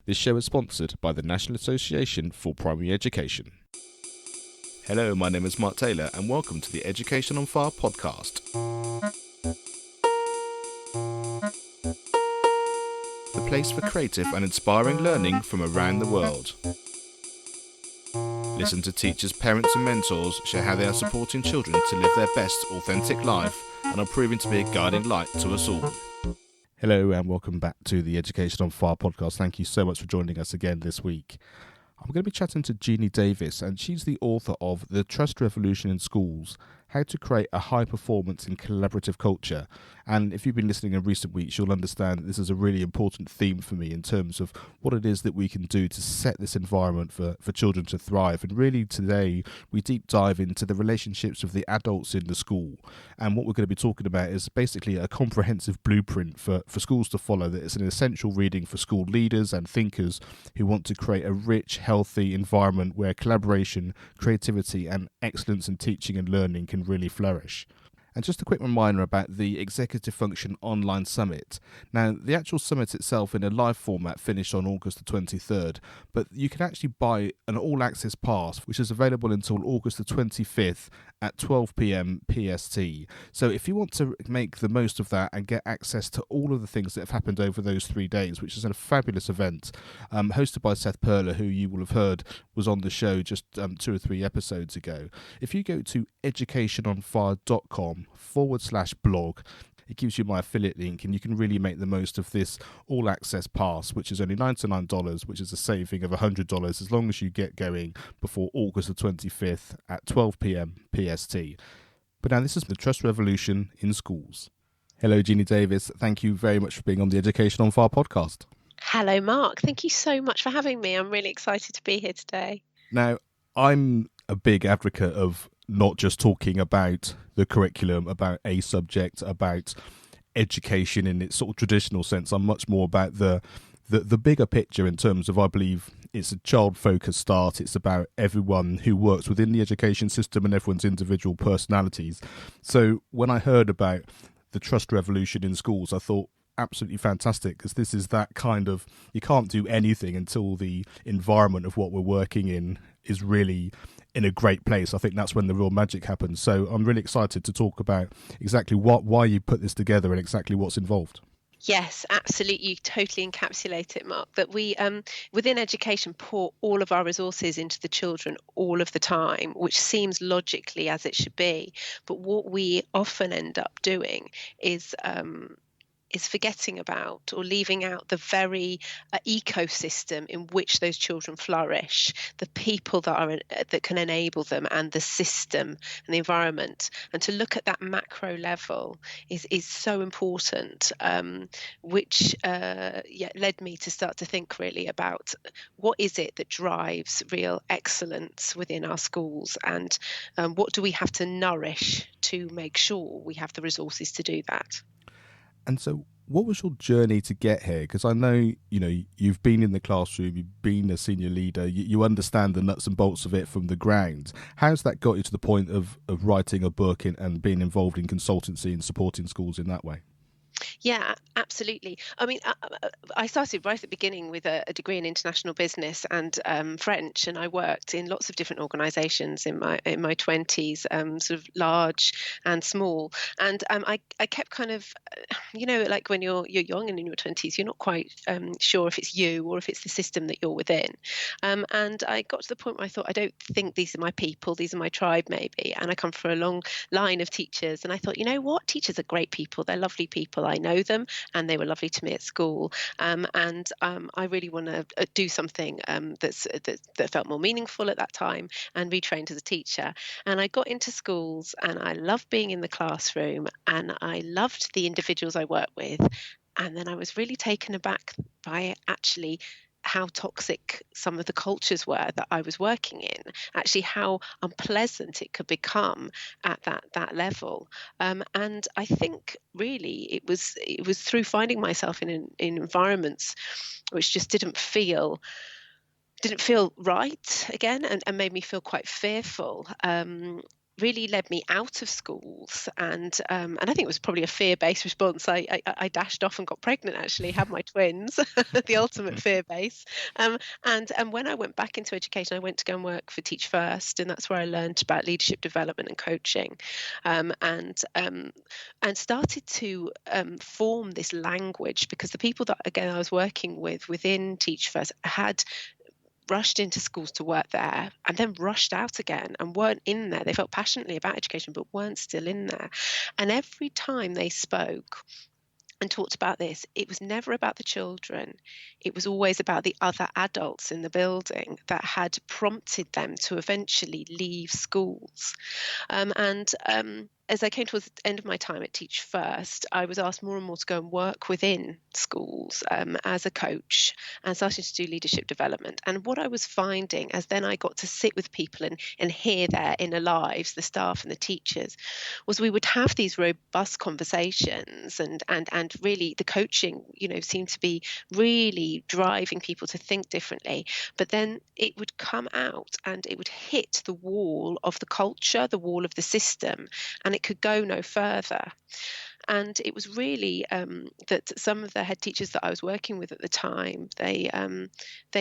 This show is sponsored by the National Association for Primary Education. Hello, my name is Mark Taylor and welcome to the Education on Fire podcast. The place for creative and inspiring learning from around the world. Listen to teachers, parents and mentors share how they are supporting children to live their best authentic life and are proving to be a guiding light to us all. Hello and welcome back to the Education on Fire podcast. Thank you so much for joining us again this week. I'm going to be chatting to Jeanie Davies, and she's the author of The Trust Revolution in Schools, How to Create a High-Performance and Collaborative Culture. And if you've been listening in recent weeks, you'll understand that this is a really important theme for me in terms of what it is that we can do to set this environment for children to thrive. And really today, we deep dive into the relationships of the adults in the school. And what we're going to be talking about is basically a comprehensive blueprint for schools to follow. That it's an essential reading for school leaders and thinkers who want to create a rich, healthy environment where collaboration, creativity and excellence in teaching and learning can really flourish. And just a quick reminder about the Executive Function Online Summit. Now, the actual summit itself in a live format finished on August the 23rd, but you can actually buy an all-access pass, which is available until August the 25th at 12 p.m. PST. So if you want to make the most of that and get access to all of the things that have happened over those 3 days, which is a fabulous event, hosted by Seth Perler, who you will have heard was on the show just 2 or 3 episodes ago. If you go to educationonfire.com/blog, it gives you my affiliate link and you can really make the most of this all-access pass, which is only $99, which is a saving of $100 as long as you get going before August the 25th at 12 p.m. PST. But now this is the Trust Revolution in Schools. Hello, Jeanie Davies. Thank you very much for being on the Education on Fire podcast. Hello, Mark. Thank you so much for having me. I'm really excited to be here today. Now, I'm a big advocate of not just talking about the curriculum, about a subject, about education in its sort of traditional sense. I'm much more about the bigger picture in terms of, I believe, it's a child-focused start. It's about everyone who works within the education system and everyone's individual personalities. So when I heard about the Trust Revolution in Schools, I thought, absolutely fantastic, because this is that kind of, you can't do anything until the environment of what we're working in is really in a great place. I think that's when the real magic happens. So I'm really excited to talk about exactly why you put this together and exactly what's involved. Yes, absolutely. You totally encapsulate it, Mark, that we within education pour all of our resources into the children all of the time, which seems logically as it should be. But what we often end up doing is forgetting about or leaving out the very ecosystem in which those children flourish, the people that can enable them, and the system and the environment. And to look at that macro level is so important, which led me to start to think really about what is it that drives real excellence within our schools, and what do we have to nourish to make sure we have the resources to do that. And so what was your journey to get here? Because I know, you've been in the classroom, you've been a senior leader, you understand the nuts and bolts of it from the ground. How's that got you to the point of writing a book and being involved in consultancy and supporting schools in that way? Yeah, absolutely. I mean, I started right at the beginning with a degree in international business and French, and I worked in lots of different organisations in my 20s, sort of large and small. And I kept kind of, like when you're young and in your 20s, you're not quite sure if it's you or if it's the system that you're within. And I got to the point where I thought, I don't think these are my people, these are my tribe maybe. And I come from a long line of teachers, and I thought, you know what, teachers are great people, they're lovely people. I know them and they were lovely to me at school. I really want to do something that felt more meaningful at that time and retrained as a teacher. And I got into schools and I loved being in the classroom and I loved the individuals I worked with. And then I was really taken aback by actually how toxic some of the cultures were that I was working in, actually how unpleasant it could become at that level. And I think really it was through finding myself in environments which just didn't feel right again, and made me feel quite fearful. really led me out of schools, and I think it was probably a fear-based response. I dashed off and got pregnant. Actually, had my twins, the ultimate fear base. And when I went back into education, I went to go and work for Teach First, and that's where I learned about leadership development and coaching, and started to form this language, because the people that again I was working with within Teach First had rushed into schools to work there and then rushed out again and weren't in there. They felt passionately about education but weren't still in there. And every time they spoke and talked about this, it was never about the children. It was always about the other adults in the building that had prompted them to eventually leave schools. And as I came towards the end of my time at Teach First, I was asked more and more to go and work within schools as a coach, and starting to do leadership development. And what I was finding, as then I got to sit with people and hear their inner lives, the staff and the teachers, was we would have these robust conversations, and really the coaching, seemed to be really driving people to think differently. But then it would come out and it would hit the wall of the culture, the wall of the system, and it could go no further. And it was really that some of the head teachers that I was working with at the time, they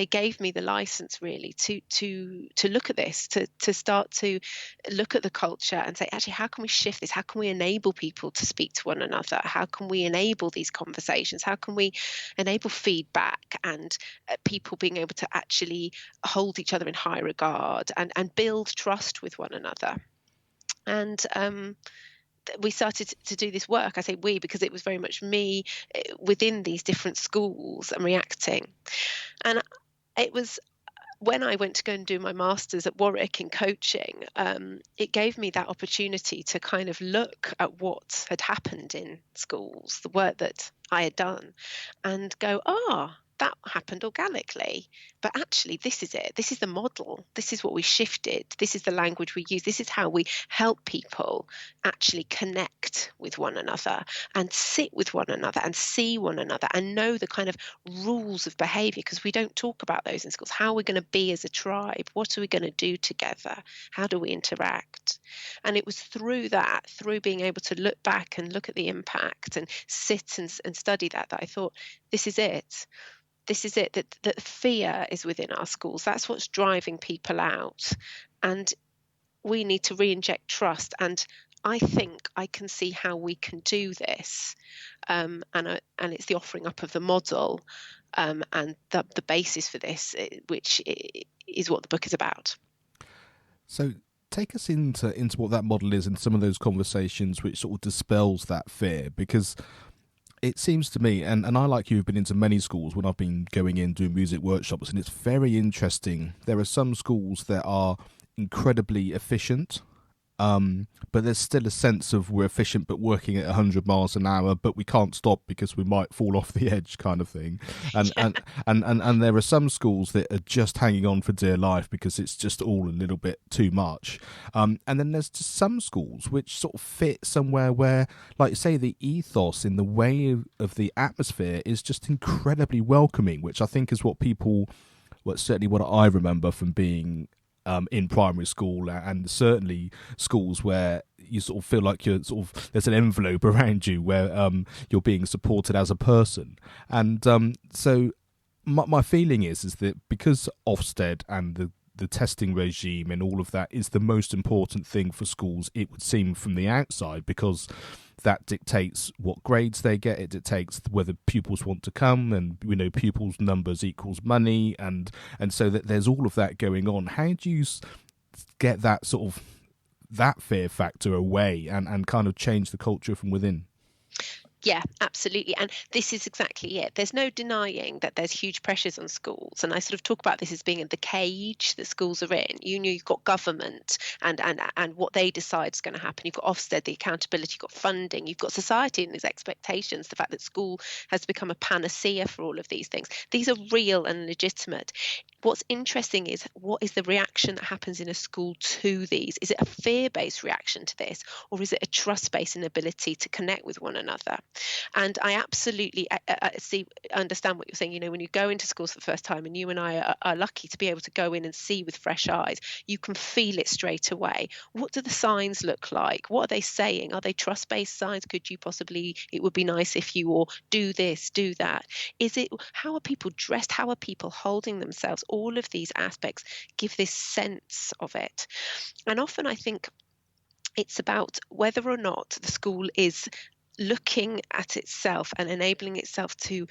gave me the license really to look at this, to start to look at the culture and say, actually, how can we shift this? How can we enable people to speak to one another? How can we enable these conversations? How can we enable feedback and people being able to actually hold each other in high regard and build trust with one another? And we started to do this work. I say we because it was very much me within these different schools and reacting. And it was when I went to go and do my master's at Warwick in coaching, it gave me that opportunity to kind of look at what had happened in schools, the work that I had done, and go, that happened organically. But actually, this is it. This is the model. This is what we shifted. This is the language we use. This is how we help people actually connect with one another and sit with one another and see one another and know the kind of rules of behaviour, because we don't talk about those in schools. How are we going to be as a tribe? What are we going to do together? How do we interact? And it was through that, through being able to look back and look at the impact and sit and study that I thought, this is it. This is it, that fear is within our schools. That's what's driving people out. And we need to re-inject trust. And I think I can see how we can do this. And it's the offering up of the model and the basis for this, which is what the book is about. So take us into what that model is and some of those conversations which sort of dispels that fear, because it seems to me, and I, like you, have been into many schools when I've been going in doing music workshops, and it's very interesting. There are some schools that are incredibly efficient, but there's still a sense of we're efficient but working at 100 miles an hour, but we can't stop because we might fall off the edge, kind of thing. And there are some schools that are just hanging on for dear life because it's just all a little bit too much. And then there's just some schools which sort of fit somewhere where, like you say, the ethos in the way of the atmosphere is just incredibly welcoming, which I think is what people, certainly what I remember from being in primary school, and certainly schools where you sort of feel like you're sort of, there's an envelope around you where you're being supported as a person. And so my feeling is that because Ofsted and the testing regime and all of that is the most important thing for schools, it would seem from the outside, because that dictates what grades they get. It dictates whether pupils want to come, and we know pupils numbers equals money, and so that there's all of that going on. How do you get that sort of that fear factor away and kind of change the culture from within? Yeah, absolutely. And this is exactly it. There's no denying that there's huge pressures on schools. And I sort of talk about this as being the cage that schools are in. You've got government and what they decide is going to happen. You've got Ofsted, the accountability, you've got funding, you've got society and its expectations, the fact that school has become a panacea for all of these things. These are real and legitimate. What's interesting is, what is the reaction that happens in a school to these? Is it a fear-based reaction to this, or is it a trust-based inability to connect with one another? And I absolutely understand what you're saying. When you go into schools for the first time, and you and I are lucky to be able to go in and see with fresh eyes, you can feel it straight away. What do the signs look like? What are they saying? Are they trust-based signs? Could you possibly, it would be nice if you, or do this, do that? How are people dressed? How are people holding themselves? All of these aspects give this sense of it. And often I think it's about whether or not the school is looking at itself and enabling itself to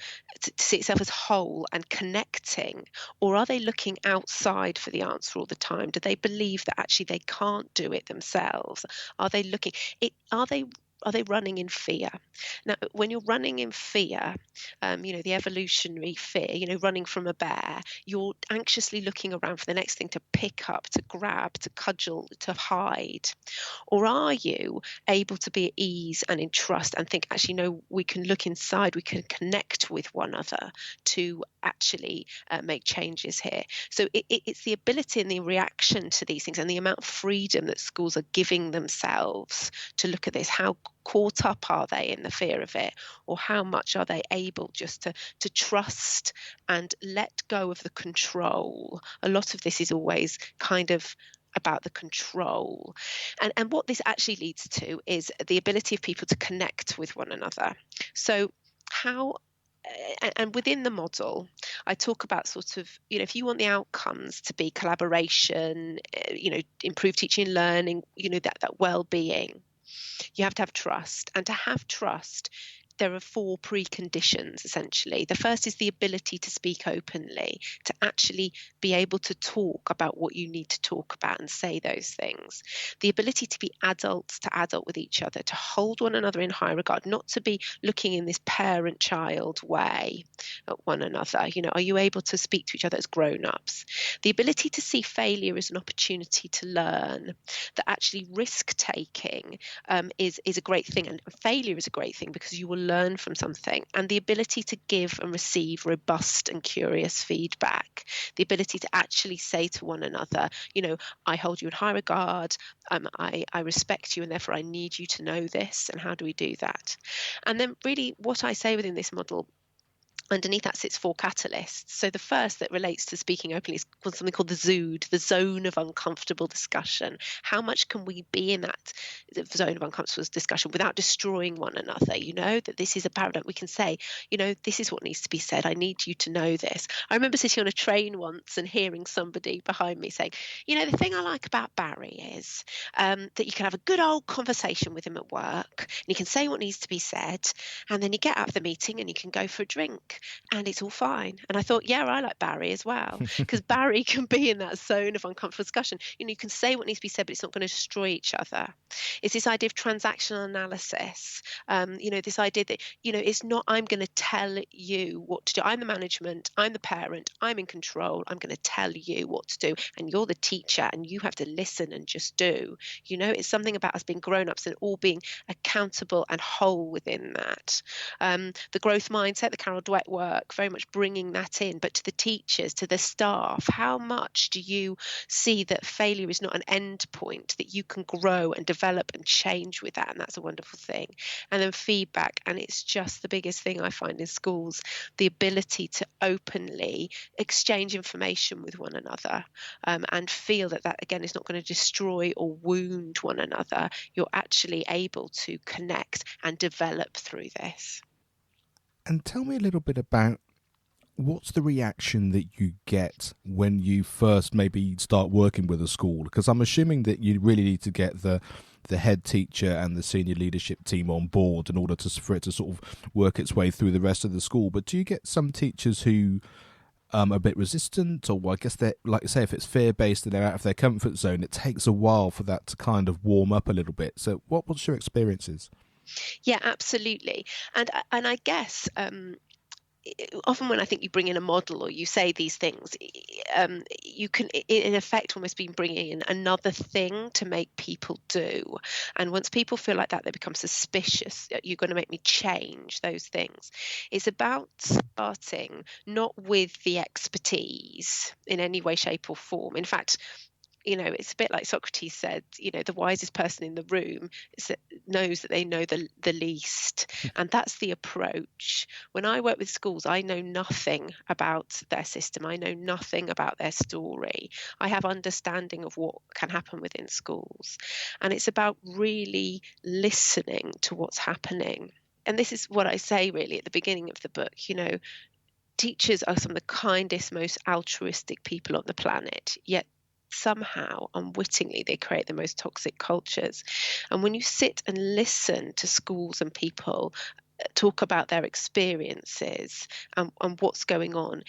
see itself as whole and connecting, or are they looking outside for the answer all the time? Do they believe that actually they can't do it themselves? Are they looking it are they running in fear? Now, when you're running in fear, the evolutionary fear, running from a bear, you're anxiously looking around for the next thing to pick up, to grab, to cudgel, to hide. Or are you able to be at ease and in trust and think, actually, no, we can look inside, we can connect with one another to actually make changes here? So it's the ability and the reaction to these things and the amount of freedom that schools are giving themselves to look at this. How caught up are they in the fear of it, or how much are they able just to trust and let go of the control? A lot of this is always kind of about the control. And what this actually leads to is the ability of people to connect with one another. So how and within the model, I talk about sort of, if you want the outcomes to be collaboration, improve teaching and learning, that well-being, you have to have trust. And to have trust, there are 4 preconditions, essentially. The first is the ability to speak openly, to actually be able to talk about what you need to talk about and say those things. The ability to be adults to adult with each other, to hold one another in high regard, not to be looking in this parent-child way at one another. Are you able to speak to each other as grown-ups? The ability to see failure as an opportunity to learn, that actually risk-taking is a great thing, and failure is a great thing because you will learn from something. And the ability to give and receive robust and curious feedback, the ability to actually say to one another, I hold you in high regard, I respect you, and therefore I need you to know this. And how do we do that? And then really what I say within this model, underneath that sits 4 catalysts. So the first that relates to speaking openly is something called the ZOOD, the zone of uncomfortable discussion. How much can we be in that zone of uncomfortable discussion without destroying one another? That this is a paradigm. We can say, this is what needs to be said. I need you to know this. I remember sitting on a train once and hearing somebody behind me saying, the thing I like about Barry is that you can have a good old conversation with him at work, and you can say what needs to be said, and then you get out of the meeting and you can go for a drink. And it's all fine. And I thought, yeah, I like Barry as well, because Barry can be in that zone of uncomfortable discussion. You can say what needs to be said, but it's not going to destroy each other. It's this idea of transactional analysis. This idea that, it's not, I'm going to tell you what to do. I'm the management, I'm the parent, I'm in control. I'm going to tell you what to do. And you're the teacher and you have to listen and just do. It's something about us being grown-ups and all being accountable and whole within that. The growth mindset, the Carol Dweck work, very much bringing that in. But to the teachers, to the staff, how much do you see that failure is not an end point, that you can grow and develop and change with that? And that's a wonderful thing. And then feedback, and it's just the biggest thing I find in schools, the ability to openly exchange information with one another, and feel that again is not going to destroy or wound one another. You're actually able to connect and develop through this. And tell me a little bit about what's the reaction that you get when you first maybe start working with a school? Because I'm assuming that you really need to get the head teacher and the senior leadership team on board in order for it to sort of work its way through the rest of the school. But do you get some teachers who are a bit resistant, or I guess they're, like you say, if it's fear-based and they're out of their comfort zone, it takes a while for that to kind of warm up a little bit. So what's your experiences? Yeah, absolutely. And I guess often when I think you bring in a model or you say these things, you can in effect almost be bringing in another thing to make people do. And once people feel like that, they become suspicious. You're going to make me change those things. It's about starting not with the expertise in any way, shape or form. In fact, it's a bit like Socrates said, the wisest person in the room knows that they know the least. And that's the approach. When I work with schools, I know nothing about their system. I know nothing about their story. I have understanding of what can happen within schools. And it's about really listening to what's happening. And this is what I say really at the beginning of the book, teachers are some of the kindest, most altruistic people on the planet, yet somehow, unwittingly, they create the most toxic cultures. And when you sit and listen to schools and people talk about their experiences and what's going on,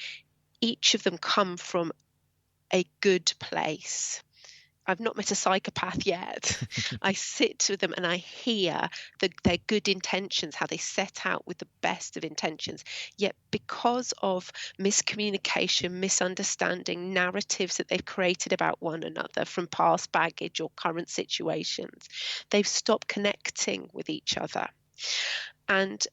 each of them come from a good place. I've not met a psychopath yet. I sit with them and I hear their good intentions, how they set out with the best of intentions. Yet because of miscommunication, misunderstanding, narratives that they've created about one another from past baggage or current situations, they've stopped connecting with each other. And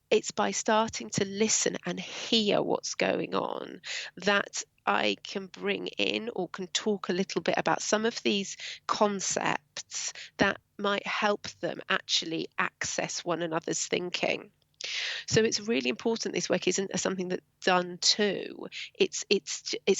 it's by starting to listen and hear what's going on that I can bring in or can talk a little bit about some of these concepts that might help them actually access one another's thinking. So it's really important this work isn't something that's done too. It's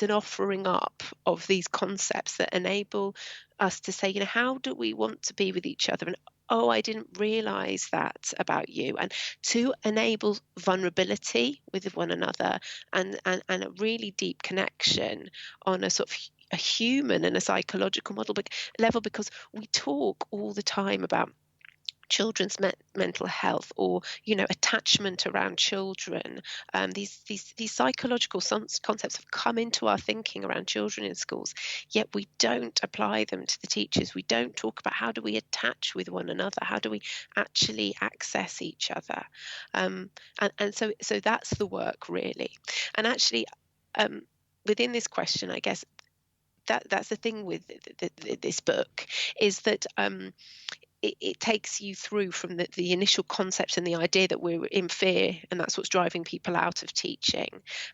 an offering up of these concepts that enable us to say, how do we want to be with each other? And oh, I didn't realize that about you. And to enable vulnerability with one another and a really deep connection on a sort of a human and a psychological level, because we talk all the time about children's mental health or attachment around children. These psychological concepts have come into our thinking around children in schools, yet we don't apply them to the teachers. We don't talk about how do we attach with one another, how do we actually access each other, and so that's the work really. And actually within this question, I guess that's the thing with this book, is that it takes you through from the initial concepts and the idea that we're in fear and that's what's driving people out of teaching,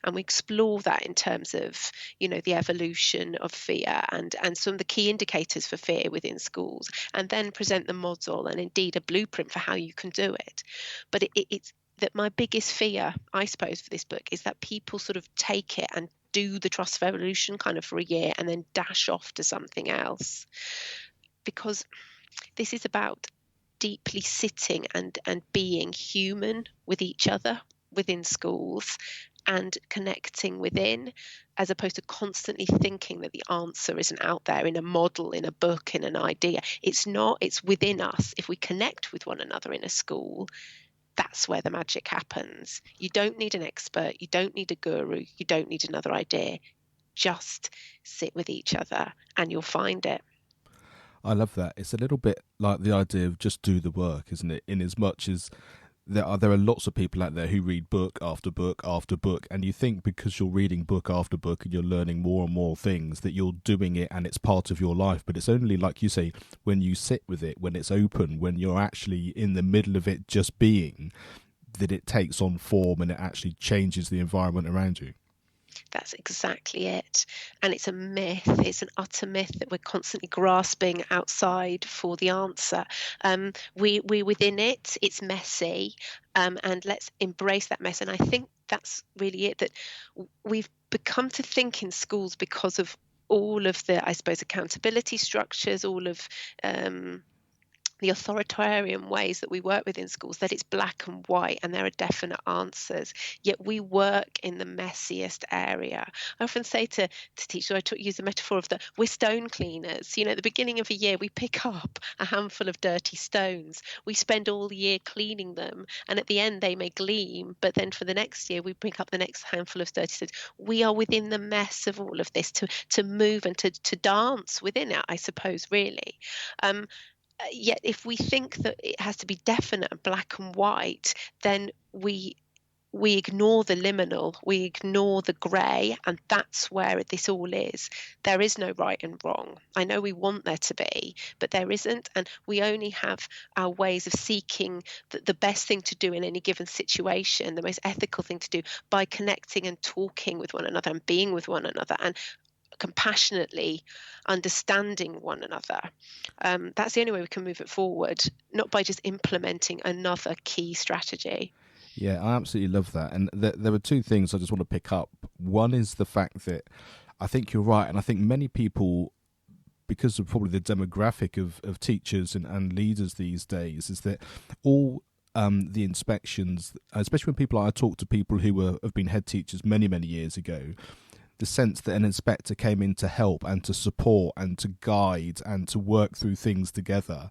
and we explore that in terms of the evolution of fear and some of the key indicators for fear within schools, and then present the model and indeed a blueprint for how you can do it. But it's that my biggest fear, I suppose, for this book is that people sort of take it and do the trust of evolution kind of for a year and then dash off to something else, because this is about deeply sitting and being human with each other within schools and connecting within, as opposed to constantly thinking that the answer isn't out there in a model, in a book, in an idea. It's not, it's within us. If we connect with one another in a school, that's where the magic happens. You don't need an expert, you don't need a guru, you don't need another idea. Just sit with each other and you'll find it. I love that. It's a little bit like the idea of just do the work, isn't it? In as much as there are lots of people out there who read book after book after book, and you think because you're reading book after book and you're learning more and more things that you're doing it and it's part of your life. But it's only, like you say, when you sit with it, when it's open, when you're actually in the middle of it just being, that it takes on form and it actually changes the environment around you. That's exactly it. And it's a myth. It's an utter myth that we're constantly grasping outside for the answer. We're within it. It's messy. And let's embrace that mess. And I think that's really it, that we've become to think in schools because of all of the, I suppose, accountability structures, all of the authoritarian ways that we work within schools, that it's black and white and there are definite answers, yet we work in the messiest area. I often say to teachers, use the metaphor of we're stone cleaners. At the beginning of a year, we pick up a handful of dirty stones. We spend all the year cleaning them, and at the end they may gleam, but then for the next year, we pick up the next handful of dirty stones. We are within the mess of all of this to move and to dance within it, I suppose, really. Yet if we think that it has to be definite and black and white, then we ignore the liminal, we ignore the grey, and that's where this all is. There is no right and wrong. I know we want there to be, but there isn't, and we only have our ways of seeking the best thing to do in any given situation, the most ethical thing to do, by connecting and talking with one another and being with one another and compassionately understanding one another. That's the only way we can move it forward, not by just implementing another key strategy. Yeah, I absolutely love that. And there were two things I just want to pick up. One is the fact that I think you're right, and I think many people, because of probably the demographic of teachers and leaders these days, is that all the inspections, especially when I talk to people who have been head teachers many, many years ago, the sense that an inspector came in to help and to support and to guide and to work through things together,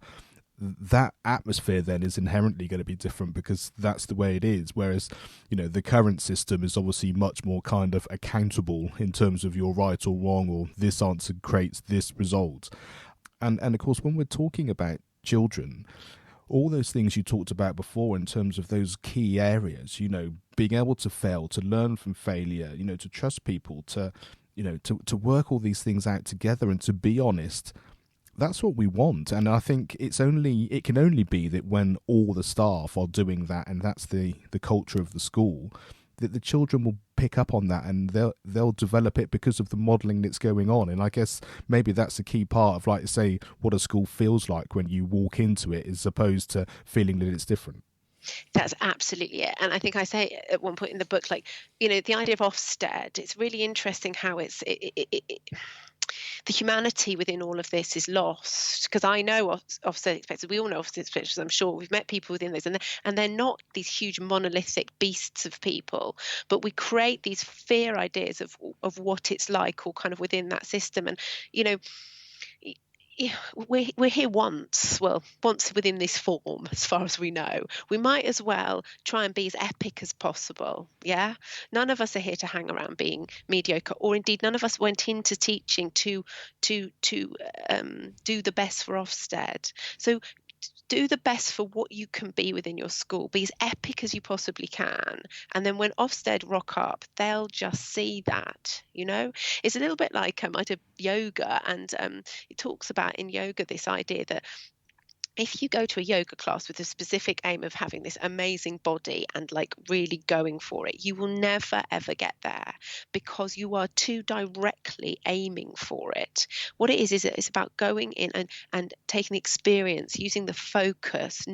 that atmosphere then is inherently going to be different because that's the way it is. Whereas, the current system is obviously much more kind of accountable in terms of you're right or wrong, or this answer creates this result. And of course, when we're talking about children, all those things you talked about before in terms of those key areas, being able to fail, to learn from failure, to trust people, to work all these things out together and to be honest, that's what we want. And I think it can only be that when all the staff are doing that, and that's the culture of the school, that the children will pick up on that and they'll develop it because of the modelling that's going on. And I guess maybe that's a key part of, like, say, what a school feels like when you walk into it, as opposed to feeling that it's different. That's absolutely it. And I think I say at one point in the book, like, the idea of Ofsted, it's really interesting how the humanity within all of this is lost, because I know Ofsted inspectors, we all know Ofsted inspectors, I'm sure we've met people within those, and they're not these huge monolithic beasts of people, but we create these fear ideas of what it's like, or kind of within that system. And we're here once within this form, as far as we know. We might as well try and be as epic as possible. Yeah, none of us are here to hang around being mediocre, or indeed none of us went into teaching to do the best for Ofsted. So do the best for what you can be within your school. Be as epic as you possibly can. And then when Ofsted rock up, they'll just see that, It's a little bit like I did yoga, and it talks about in yoga this idea that if you go to a yoga class with a specific aim of having this amazing body and like really going for it, you will never, ever get there, because you are too directly aiming for it. What it is it's about going in and taking the experience, using the focus,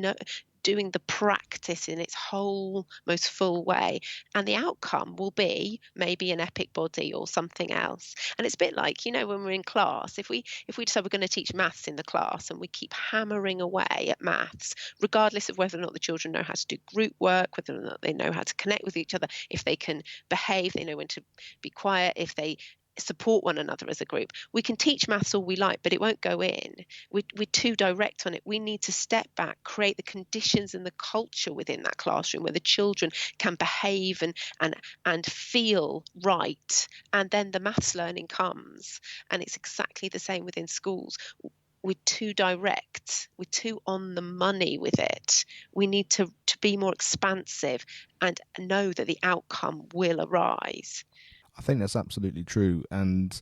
doing the practice in its whole most full way, and the outcome will be maybe an epic body or something else. And it's a bit like, when we're in class, if we decide we're going to teach maths in the class, and we keep hammering away at maths, regardless of whether or not the children know how to do group work, whether or not they know how to connect with each other, if they can behave, they know when to be quiet, if they support one another as a group. We can teach maths all we like, but it won't go in. We're too direct on it. We need to step back, create the conditions and the culture within that classroom where the children can behave and feel right, and then the maths learning comes. And it's exactly the same within schools. We're too direct, we're too on the money with it. We need to be more expansive and know that the outcome will arise. I think that's absolutely true, and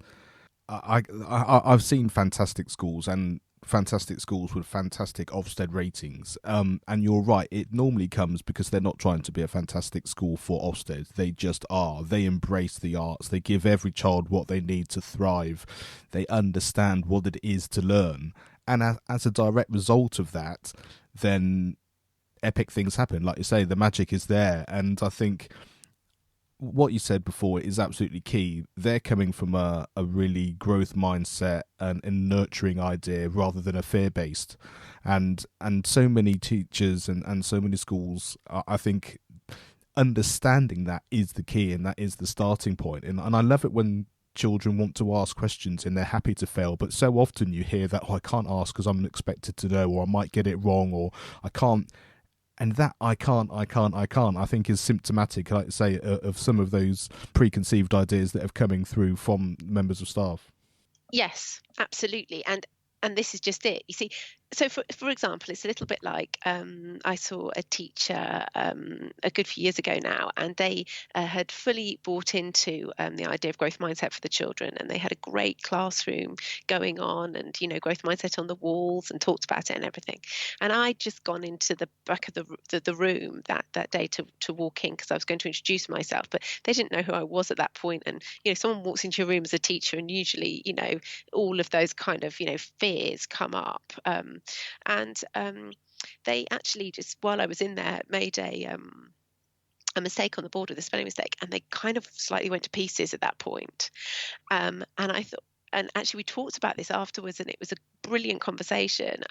I've seen fantastic schools with fantastic Ofsted ratings. And you're right, it normally comes because they're not trying to be a fantastic school for Ofsted. They just are. They embrace the arts. They give every child what they need to thrive. They understand what it is to learn, and as a direct result of that, then epic things happen. Like you say, the magic is there, and I think what you said before is absolutely key. They're coming from a really growth mindset and nurturing idea rather than a fear-based. And so many teachers and so many schools, I think, understanding that is the key, and that is the starting point. And I love it when children want to ask questions and they're happy to fail, but so often you hear that, I can't ask because I'm expected to know, or I might get it wrong, or I can't. And that I can't, I think is symptomatic, like I say, of some of those preconceived ideas that are coming through from members of staff. Yes, absolutely. And this is just it. You see, So, for example, it's a little bit like I saw a teacher a good few years ago now, and they had fully bought into the idea of growth mindset for the children, and they had a great classroom going on, and growth mindset on the walls, and talked about it and everything. And I'd just gone into the back of the room that day to walk in because I was going to introduce myself, but they didn't know who I was at that point. And someone walks into your room as a teacher, and usually all of those kind of fears come up. And they actually just, while I was in there, made a mistake on the board with a spelling mistake, and they kind of slightly went to pieces at that point. And I thought, and actually we talked about this afterwards, and it was a brilliant conversation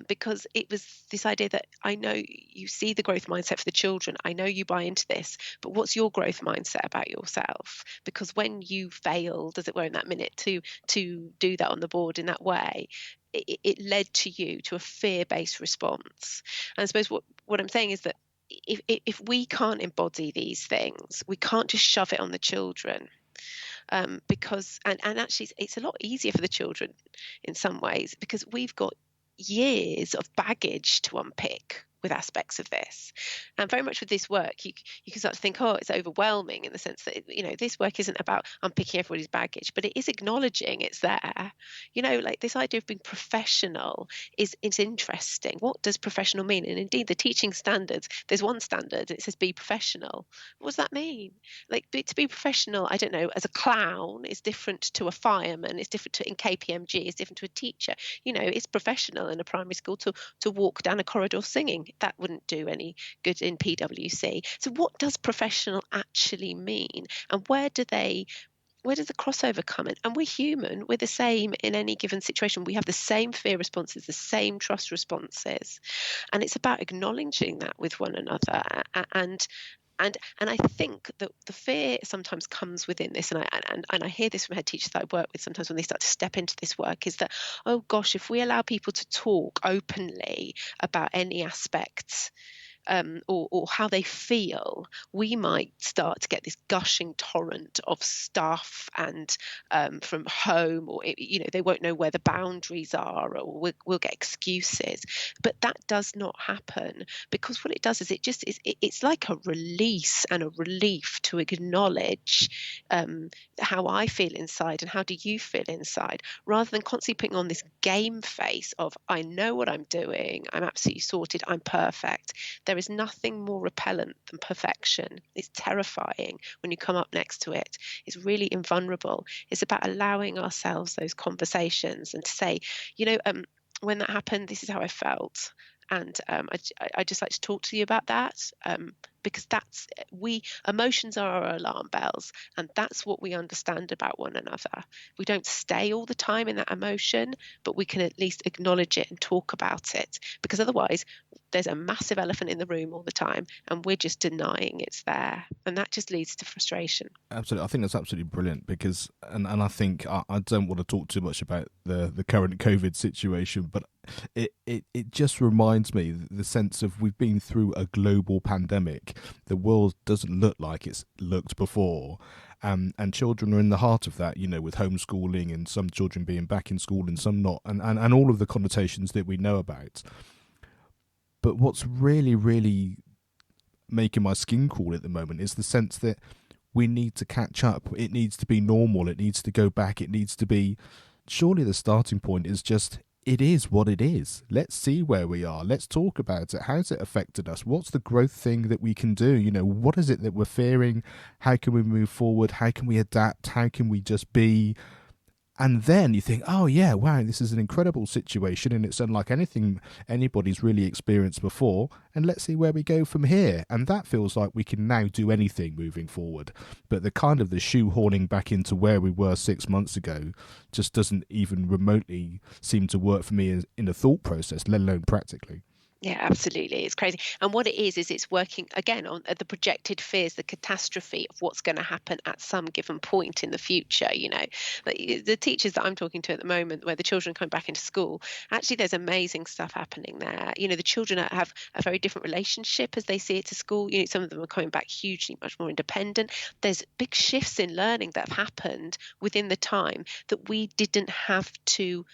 because it was this idea that I know you see the growth mindset for the children. I know you buy into this, but what's your growth mindset about yourself? Because when you failed, as it were, in that minute to do that on the board in that way, it led to you to a fear-based response. And I suppose what I'm saying is that if we can't embody these things, we can't just shove it on the children. Because actually it's a lot easier for the children in some ways, because we've got years of baggage to unpick with aspects of this. And very much with this work, you can start to think, oh, it's overwhelming, in the sense that this work isn't about unpicking everybody's baggage, but it is acknowledging it's there. Like this idea of being professional is interesting. What does professional mean? And indeed, the teaching standards, there's one standard, it says be professional. What does that mean? Like, to be professional, I don't know, as a clown is different to a fireman, it's different to in KPMG, it's different to a teacher. It's professional in a primary school to walk down a corridor singing. That wouldn't do any good in PwC. So what does professional actually mean? And where does the crossover come in? And we're human. We're the same in any given situation. We have the same fear responses, the same trust responses. And it's about acknowledging that with one another. And I think that the fear sometimes comes within this, and I hear this from head teachers that I work with sometimes when they start to step into this work, is that, oh gosh, if we allow people to talk openly about any aspects or how they feel, we might start to get this gushing torrent of stuff and from home, or they won't know where the boundaries are, or we'll get excuses. But that does not happen, because what it does is it's like a release and a relief to acknowledge how I feel inside and how do you feel inside, rather than constantly putting on this game face of, I know what I'm doing, I'm absolutely sorted, I'm perfect. There is nothing more repellent than perfection. It's terrifying when you come up next to it. It's really invulnerable. It's about allowing ourselves those conversations and to say, when that happened, this is how I felt. And I just like to talk to you about that, because emotions are our alarm bells, and that's what we understand about one another. We don't stay all the time in that emotion, but we can at least acknowledge it and talk about it, because otherwise there's a massive elephant in the room all the time, and we're just denying it's there, and that just leads to frustration. Absolutely. I think that's absolutely brilliant, because, and I think I don't want to talk too much about the current COVID situation, but it just reminds me the sense of, we've been through a global pandemic. The world doesn't look like it's looked before. And children are in the heart of that, with homeschooling and some children being back in school and some not, and all of the connotations that we know about. But what's really, really making my skin crawl at the moment is the sense that we need to catch up. It needs to be normal. It needs to go back. It needs to be... Surely the starting point is just, it is what it is. Let's see where we are. Let's talk about it. How's it affected us? What's the growth thing that we can do? What is it that we're fearing? How can we move forward? How can we adapt? How can we just be? And then you think, oh yeah, wow, this is an incredible situation, and it's unlike anything anybody's really experienced before, and let's see where we go from here. And that feels like we can now do anything moving forward. But the shoehorning back into where we were 6 months ago just doesn't even remotely seem to work for me in a thought process, let alone practically. Yeah, absolutely. It's crazy. And what it is it's working again on the projected fears, the catastrophe of what's going to happen at some given point in the future. The teachers that I'm talking to at the moment, where the children come back into school, actually there's amazing stuff happening there. The children have a very different relationship as they see it to school. Some of them are coming back hugely much more independent. There's big shifts in learning that have happened within the time that we didn't have to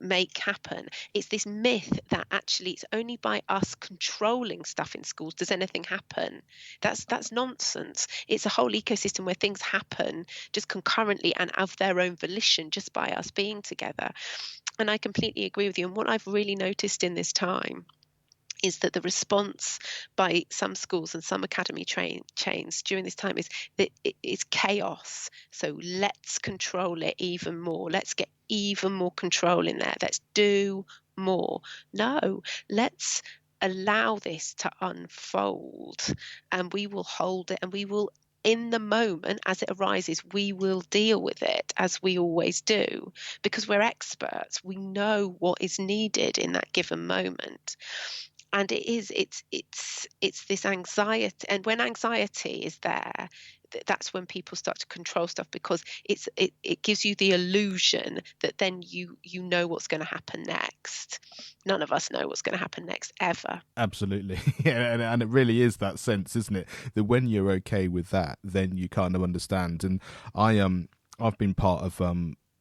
make happen. It's this myth that actually it's only by us controlling stuff in schools does anything happen. That's nonsense. It's a whole ecosystem where things happen just concurrently and of their own volition, just by us being together. And I completely agree with you. And what I've really noticed in this time is that the response by some schools and some academy chains during this time is that it is chaos. So let's control it even more. Let's get even more control in there. Let's do more. No, let's allow this to unfold, and we will hold it, and we will, in the moment as it arises, we will deal with it as we always do, because we're experts. We know what is needed in that given moment. And it's this anxiety, and when anxiety is there, that's when people start to control stuff, because it gives you the illusion that then you know what's going to happen next. None of us know what's going to happen next, ever. Absolutely. Yeah, and it really is that sense, isn't it, that when you're okay with that, then you kind of understand. And I've been part of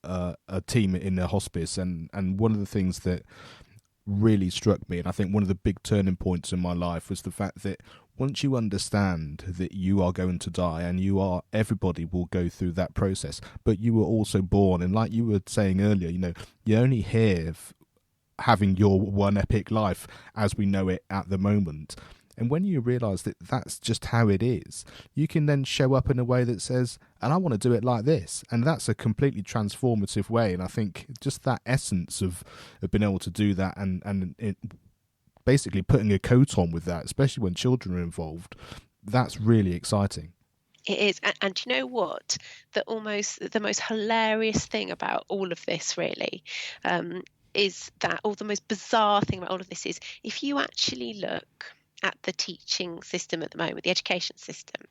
a team in a hospice, and one of the things that really struck me, and I think one of the big turning points in my life, was the fact that once you understand that you are going to die, and everybody will go through that process, but you were also born, and like you were saying earlier, you're only here having your one epic life as we know it at the moment. And when you realise that that's just how it is, you can then show up in a way that says, and I want to do it like this. And that's a completely transformative way. And I think just that essence of being able to do that, and it, basically putting a coat on with that, especially when children are involved, that's really exciting. It is. And you know what? The most hilarious thing about all of this, really, is that, or the most bizarre thing about all of this is, if you actually look at the teaching system at the moment, the education system,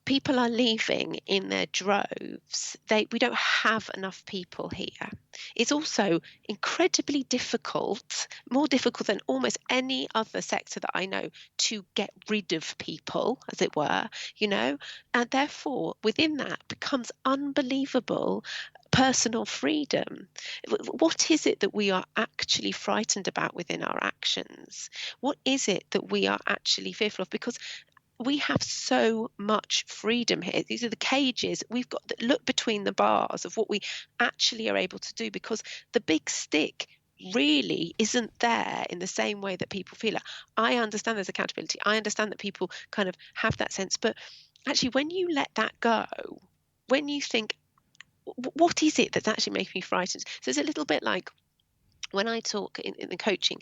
people are leaving in their droves. We don't have enough people here. It's also incredibly difficult, more difficult than almost any other sector that I know, to get rid of people, as it were, and therefore within that becomes unbelievable personal freedom. What is it that we are actually frightened about within our actions? What is it that we are actually fearful of? Because we have so much freedom here. These are the cages we've got that look between the bars of what we actually are able to do, because the big stick really isn't there in the same way that people feel it. I understand there's accountability. I understand that people kind of have that sense. But actually, when you let that go, when you think, what is it that's actually making me frightened? So it's a little bit like when I talk in the coaching,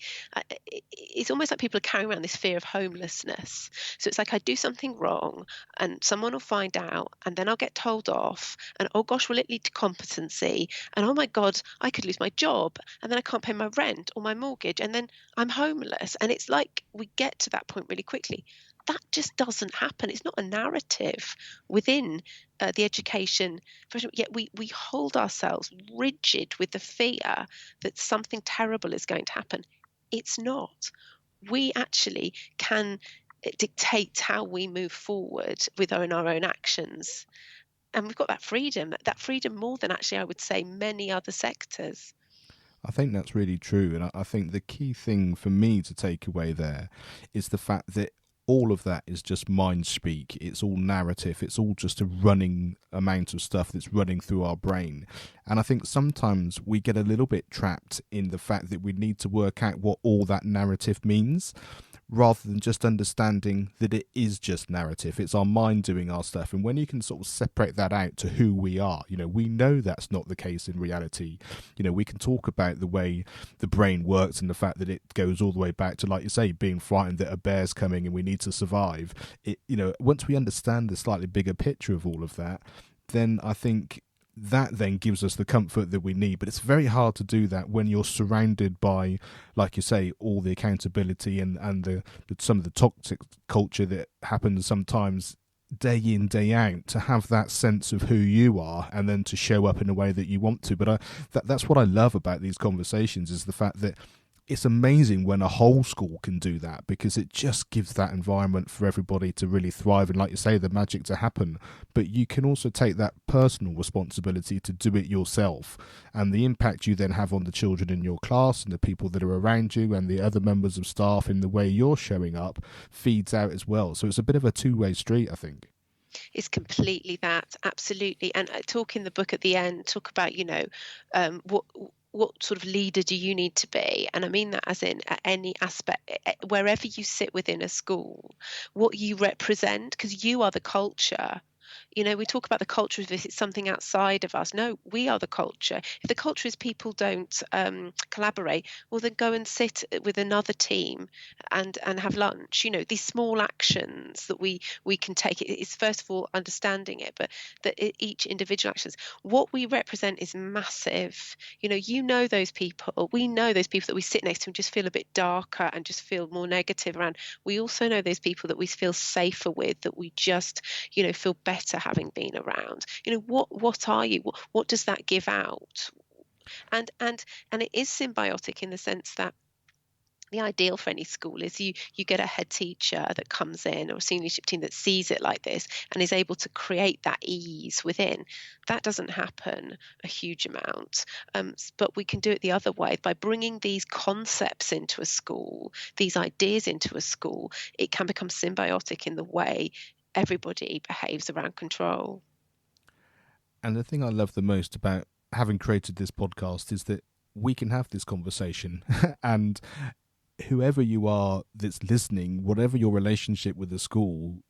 it's almost like people are carrying around this fear of homelessness. So it's like I do something wrong and someone will find out, and then I'll get told off, and oh gosh, will it lead to competency? And oh my God, I could lose my job, and then I can't pay my rent or my mortgage, and then I'm homeless. And it's like we get to that point really quickly. That just doesn't happen. It's not a narrative within the education, yet we hold ourselves rigid with the fear that something terrible is going to happen. It's not. We actually can dictate how we move forward with our own actions. And we've got that freedom more than actually, I would say, many other sectors. I think that's really true. And I think the key thing for me to take away there is the fact that all of that is just mind speak. It's all narrative. It's all just a running amount of stuff that's running through our brain. And I think sometimes we get a little bit trapped in the fact that we need to work out what all that narrative means, rather than just understanding that it is just narrative. It's our mind doing our stuff. And when you can sort of separate that out to who we are, we know that's not the case in reality. We can talk about the way the brain works and the fact that it goes all the way back to, like you say, being frightened that a bear's coming and we need to survive. Once we understand the slightly bigger picture of all of that, then I think that then gives us the comfort that we need. But it's very hard to do that when you're surrounded by, like you say, all the accountability and some of the toxic culture that happens sometimes day in, day out, to have that sense of who you are and then to show up in a way that you want to. But that's what I love about these conversations, is the fact that it's amazing when a whole school can do that, because it just gives that environment for everybody to really thrive and, like you say, the magic to happen. But you can also take that personal responsibility to do it yourself, and the impact you then have on the children in your class and the people that are around you and the other members of staff in the way you're showing up feeds out as well. So it's a bit of a two-way street, I think. It's completely that, absolutely. And I talk in the book at the end, talk about, what sort of leader do you need to be? And I mean that as in at any aspect, wherever you sit within a school, what you represent, because you are the culture. We talk about the culture as if it's something outside of us. No, we are the culture. If the culture is people don't collaborate, well, then go and sit with another team and have lunch. These small actions that we can take. It's first of all understanding it, but that each individual actions. What we represent is massive. Those people. We know those people that we sit next to and just feel a bit darker and just feel more negative around. We also know those people that we feel safer with, that we just feel better having been around. What are you? What does that give out? And it is symbiotic in the sense that the ideal for any school is you get a head teacher that comes in, or a senior leadership team that sees it like this and is able to create that ease within. That doesn't happen a huge amount, but we can do it the other way by bringing these concepts into a school, these ideas into a school. It can become symbiotic in the way everybody behaves around control. And the thing I love the most about having created this podcast is that we can have this conversation and whoever you are that's listening, whatever your relationship with the school,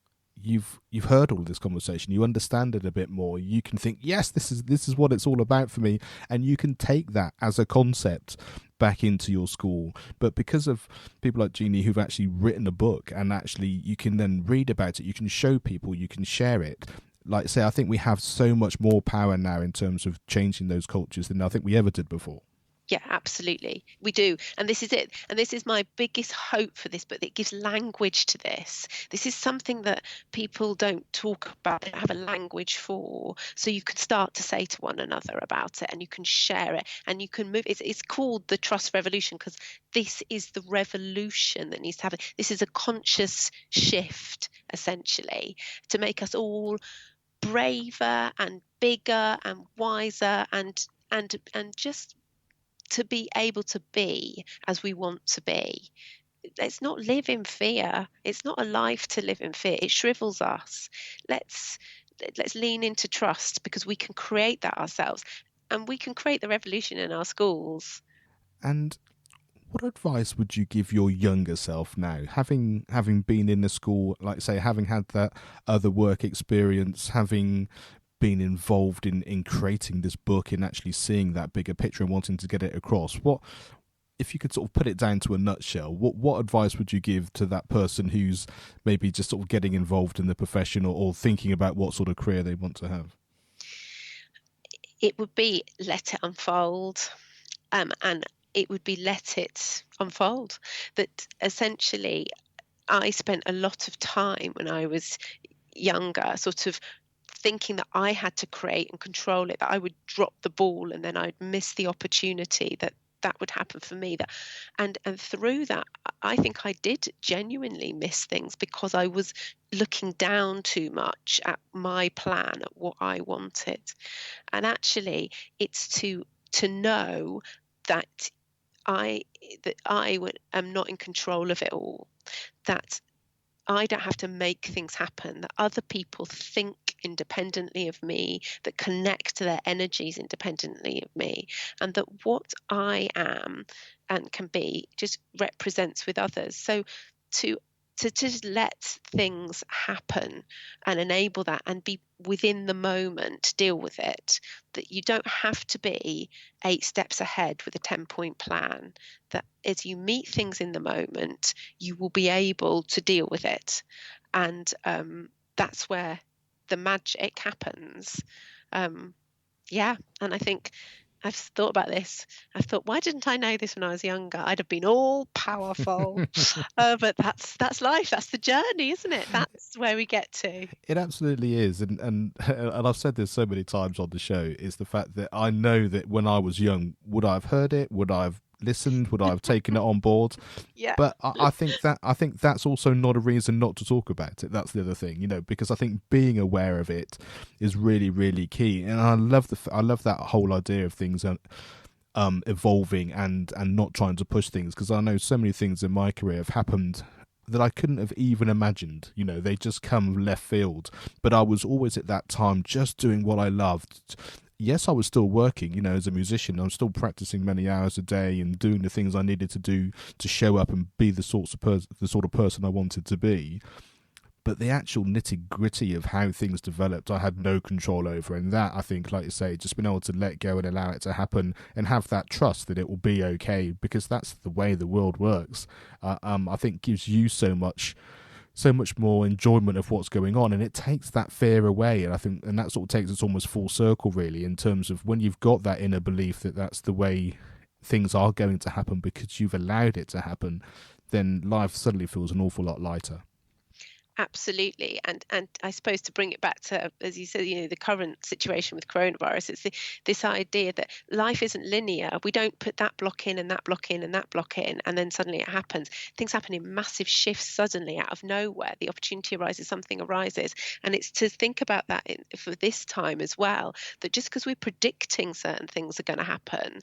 you've heard all of this conversation, you understand it a bit more, you can think, yes, this is what it's all about for me, and you can take that as a concept back into your school. But because of people like Jeanie who've actually written a book, and actually you can then read about it, you can show people, you can share it. Like I say, I think we have so much more power now in terms of changing those cultures than I think we ever did before. Yeah, absolutely. We do. And this is it. And this is my biggest hope for this, but it gives language to this. This is something that people don't talk about, don't have a language for. So you can start to say to one another about it, and you can share it, and you can move. It's called the trust revolution, because this is the revolution that needs to happen. This is a conscious shift, essentially, to make us all braver and bigger and wiser and just to be able to be as we want to be. Let's not live in fear. It's not a life to live in fear. It shrivels us. Let's lean into trust, because we can create that ourselves, and we can create the revolution in our schools. And what advice would you give your younger self now, having been in the school, like say, having had that other work experience, having been involved in creating this book and actually seeing that bigger picture and wanting to get it across? What, if you could sort of put it down to a nutshell, what advice would you give to that person who's maybe just sort of getting involved in the profession, or thinking about what sort of career they want to have? It would be let it unfold, and it would be let it unfold. That essentially, I spent a lot of time when I was younger sort of thinking that I had to create and control it, that I would drop the ball and then I'd miss the opportunity that would happen for me. And through that, I think I did genuinely miss things, because I was looking down too much at my plan, at what I wanted. And actually, it's to know that I am not in control of it all, that I don't have to make things happen, that other people think independently of me, that connect to their energies independently of me, and that what I am and can be just represents with others. So to just let things happen and enable that, and be within the moment, deal with it, that you don't have to be 8 steps ahead with a 10-point plan, that as you meet things in the moment, you will be able to deal with it. And that's where the magic happens. And I think I've thought about this. I've thought, why didn't I know this when I was younger? I'd have been all powerful. But that's life. That's the journey, isn't it? That's where we get to. It absolutely is. And I've said this so many times on the show, is the fact that I know that when I was young, would I have heard it? Would I have listened? Would I have taken it on board? Yeah. But I think that's also not a reason not to talk about it. That's the other thing, because I think being aware of it is really, really key. And I love that whole idea of things evolving and not trying to push things, because I know so many things in my career have happened that I couldn't have even imagined. They just come left field. But I was always at that time just doing what I loved. Yes, I was still working, as a musician. I was still practicing many hours a day and doing the things I needed to do to show up and be the sort of person I wanted to be. But the actual nitty-gritty of how things developed, I had no control over. And that, I think, like you say, just being able to let go and allow it to happen and have that trust that it will be okay, because that's the way the world works, I think gives you so much more enjoyment of what's going on, and it takes that fear away. And I think, and that sort of takes us almost full circle, really, in terms of when you've got that inner belief that that's the way things are going to happen because you've allowed it to happen, then life suddenly feels an awful lot lighter. Absolutely. And I suppose to bring it back to, as you said, the current situation with coronavirus, it's this idea that life isn't linear. We don't put that block in and that block in and that block in, and then suddenly it happens. Things happen in massive shifts suddenly out of nowhere. The opportunity arises, something arises. And it's to think about that for this time as well, that just because we're predicting certain things are going to happen,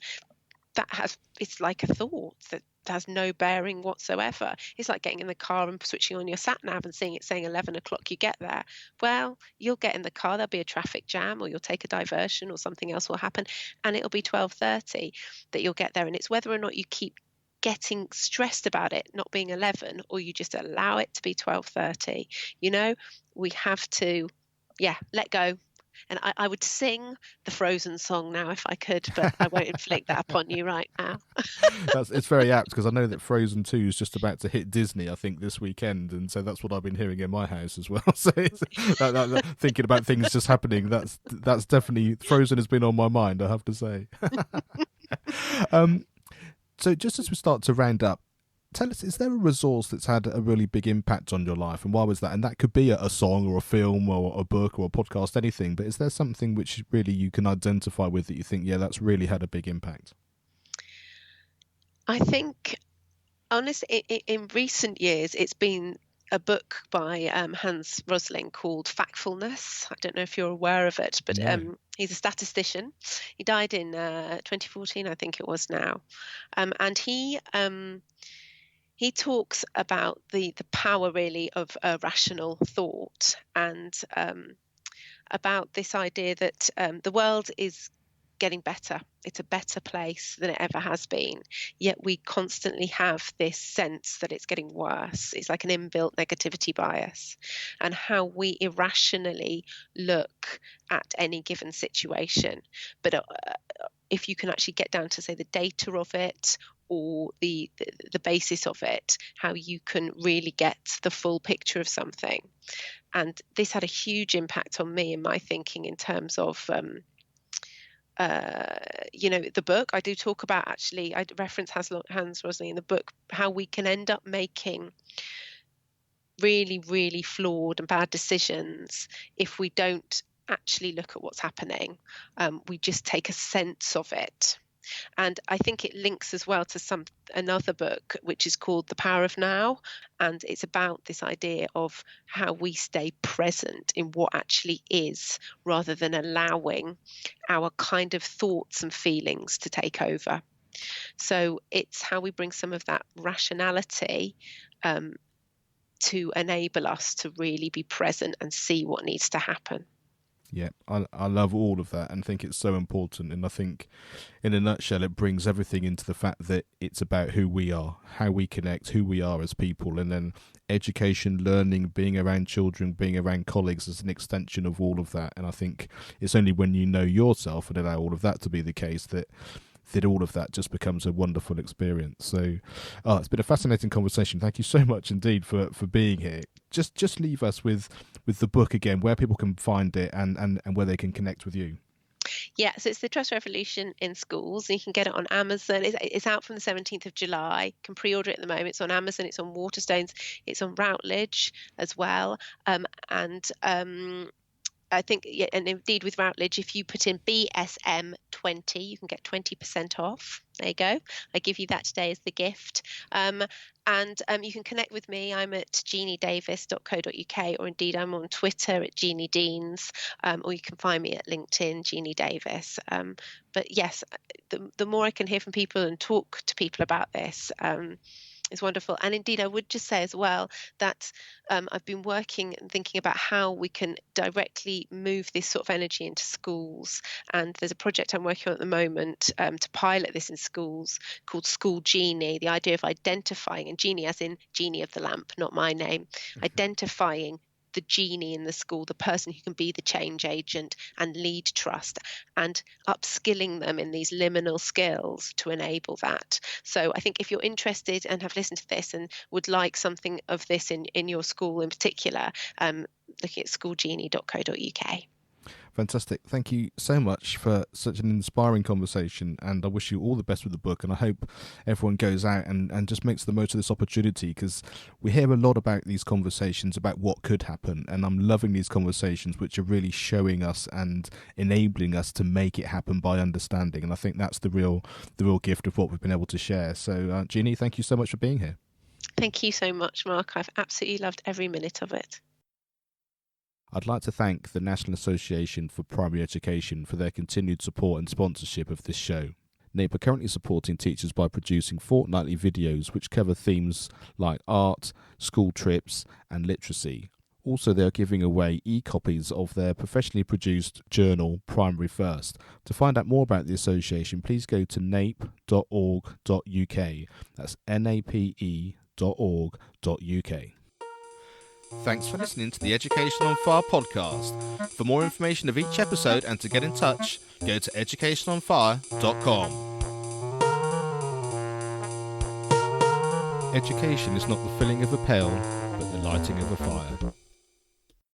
it's like a thought that has no bearing whatsoever. It's like getting in the car and switching on your sat nav and seeing it saying 11 o'clock you get there. Well, you'll get in the car, there'll be a traffic jam, or you'll take a diversion, or something else will happen, and it'll be 12:30 that you'll get there. And it's whether or not you keep getting stressed about it not being 11, or you just allow it to be 12:30. We have to let go. And I would sing the Frozen song now if I could, but I won't inflict that upon you right now. It's very apt, because I know that Frozen 2 is just about to hit Disney, I think, this weekend, and so that's what I've been hearing in my house as well. So thinking about things just happening, that's definitely, Frozen has been on my mind, I have to say. So just as we start to round up, tell us, is there a resource that's had a really big impact on your life, and why was that? And that could be a song or a film or a book or a podcast, anything, but is there something which really you can identify with that you think, that's really had a big impact? I think, honestly, in recent years, it's been a book by Hans Rosling called Factfulness. I don't know if you're aware of it, but No. He's a statistician. He died in 2014, I think it was now. And he talks about the power, really, of rational thought, and about this idea that the world is getting better. It's a better place than it ever has been. Yet we constantly have this sense that it's getting worse. It's like an inbuilt negativity bias, and how we irrationally look at any given situation. But if you can actually get down to, say, the data of it, or the basis of it, how you can really get the full picture of something. And this had a huge impact on me in my thinking in terms of the book. I do talk about, actually, I reference Hans Rosling in the book, how we can end up making really, really flawed and bad decisions if we don't actually look at what's happening. We just take a sense of it. And I think it links as well to another book, which is called The Power of Now. And it's about this idea of how we stay present in what actually is, rather than allowing our kind of thoughts and feelings to take over. So it's how we bring some of that rationality to enable us to really be present and see what needs to happen. Yeah, I love all of that and think it's so important. And I think, in a nutshell, it brings everything into the fact that it's about who we are, how we connect, who we are as people. And then education, learning, being around children, being around colleagues is an extension of all of that. And I think it's only when you know yourself and allow all of that to be the case that all of that just becomes a wonderful experience. So it's been a fascinating conversation. Thank you so much indeed for being here. Just leave us with the book again, where people can find it and where they can connect with you. Yeah, so it's The Trust Revolution in Schools, and you can get it on Amazon. It's out from the 17th of July. You can pre-order it at the moment. It's on Amazon, it's on Waterstones, it's on Routledge as well. I think, yeah, and indeed with Routledge, if you put in BSM20, you can get 20% off. There you go. I give you that today as the gift. And you can connect with me. I'm at jeaniedavies.co.uk, or indeed I'm on Twitter at Jeanie Deans, or you can find me at LinkedIn, Jeanie Davies. But yes, the more I can hear from people and talk to people about this, is wonderful. And indeed, I would just say as well that I've been working and thinking about how we can directly move this sort of energy into schools. And there's a project I'm working on at the moment to pilot this in schools called School Jeanie, the idea of identifying, and Jeanie as in Genie of the lamp, not my name, identifying the genie in the school, the person who can be the change agent and lead trust, and upskilling them in these liminal skills to enable that. So I think if you're interested and have listened to this and would like something of this in your school in particular, looking at schoolgenie.co.uk. Fantastic. Thank you so much for such an inspiring conversation, and I wish you all the best with the book, and I hope everyone goes out and just makes the most of this opportunity, because we hear a lot about these conversations about what could happen, and I'm loving these conversations which are really showing us and enabling us to make it happen by understanding, and I think that's the real gift of what we've been able to share. So Jeanie, thank you so much for being here. Thank you so much, Mark. I've absolutely loved every minute of it. I'd like to thank the National Association for Primary Education for their continued support and sponsorship of this show. NAPE are currently supporting teachers by producing fortnightly videos which cover themes like art, school trips and literacy. Also, they are giving away e-copies of their professionally produced journal, Primary First. To find out more about the association, please go to nape.org.uk. That's nape.org.uk. Thanks for listening to the Education on Fire podcast. For more information of each episode and to get in touch, go to educationonfire.com. Education is not the filling of a pail, but the lighting of a fire.